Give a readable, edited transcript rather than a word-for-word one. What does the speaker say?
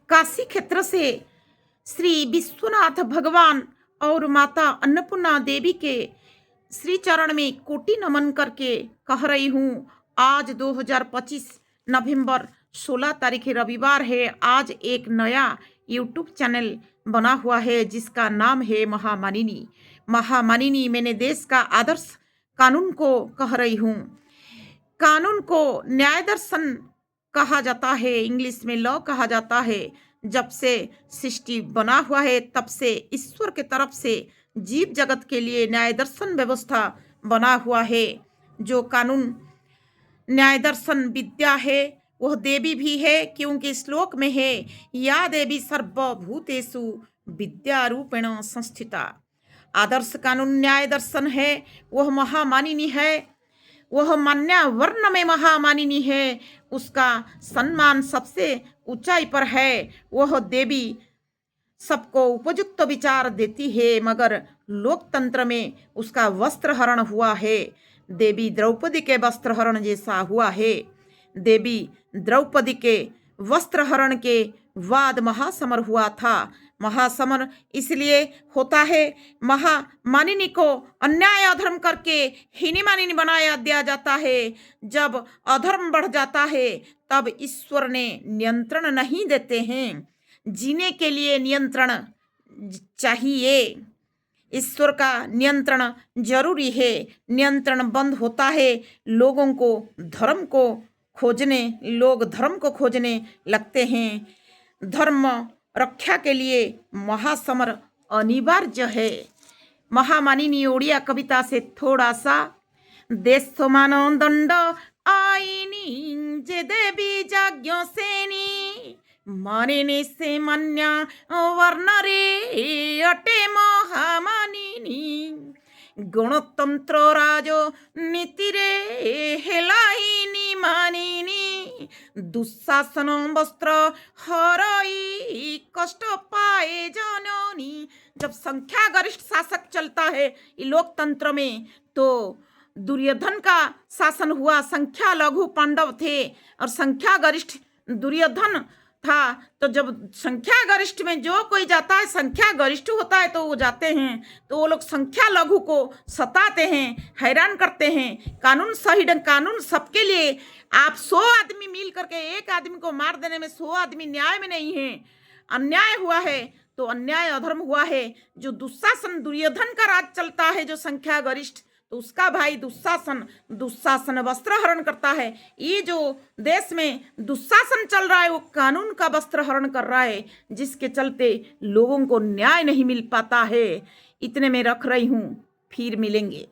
काशी क्षेत्र से श्री विश्वनाथ भगवान और माता अन्नपूर्णा देवी के श्री चरण में कोटि नमन करके कह रही हूँ। आज 2025 नवंबर 16 तारीख रविवार है। आज एक नया यूट्यूब चैनल बना हुआ है जिसका नाम है महामानिनी। महामानिनी मैंने देश का आदर्श कानून को कह रही हूँ। कानून को न्याय दर्शन कहा जाता है, इंग्लिश में लॉ कहा जाता है। जब से सृष्टि बना हुआ है तब से ईश्वर के तरफ से जीव जगत के लिए न्याय दर्शन व्यवस्था बना हुआ है। जो कानून न्याय दर्शन विद्या है वह देवी भी है, क्योंकि श्लोक में है या देवी सर्वभूतेषु विद्या रूपेण संस्थिता। आदर्श कानून न्याय दर्शन है, वह महामानिनी है, वह मान्य वर्ण में महामानिनी है। उसका सम्मान सबसे ऊंचाई पर है। वह देवी सबको उपयुक्त विचार देती है, मगर लोकतंत्र में उसका वस्त्र हरण हुआ है। देवी द्रौपदी के वस्त्र हरण जैसा हुआ है। देवी द्रौपदी के वस्त्र हरण के बाद महासमर हुआ था। महासमर इसलिए होता है, महामानिनी को अन्याय अधर्म करके हीनी मानिनी बनाया दिया जाता है। जब अधर्म बढ़ जाता है तब ईश्वर ने नियंत्रण नहीं देते हैं। जीने के लिए नियंत्रण चाहिए। ईश्वर का नियंत्रण जरूरी है। नियंत्रण बंद होता है, लोग धर्म को खोजने लगते हैं। धर्म रक्षा के लिए महासमर अनिवार्य है। महामानिनी ओडिया कविता से थोड़ा सा। देश मान दंड आईनी जे देवी जाज्ञ सेनी मानिनी से मान्या वर्ण रे अटे महामानिनी गणतंत्र राजो नीति रे हेलाइनी मानिनी दुशासन वस्त्र हरई कष्ट पाए जननी। जब संख्या गरिष्ठ शासक चलता है लोकतंत्र में तो दुर्योधन का शासन हुआ। संख्या लघु पांडव थे और संख्या गरिष्ठ दुर्योधन था। तो जब संख्या गरिष्ठ में जो कोई जाता है, संख्या गरिष्ठ होता है तो वो जाते हैं, तो वो लोग संख्या लघु को सताते हैं, हैरान करते हैं। कानून सही ढंग, कानून सबके लिए। आप 100 आदमी मिल करके एक आदमी को मार देने में 100 आदमी न्याय में नहीं है। अन्याय हुआ है तो अन्याय अधर्म हुआ है। जो दुशासन दुर्योधन का राज चलता है, जो संख्या गरिष्ठ, तो उसका भाई दुशासन वस्त्र हरण करता है। ये जो देश में दुशासन चल रहा है वो कानून का वस्त्र हरण कर रहा है, जिसके चलते लोगों को न्याय नहीं मिल पाता है। इतने में रख रही हूँ, फिर मिलेंगे।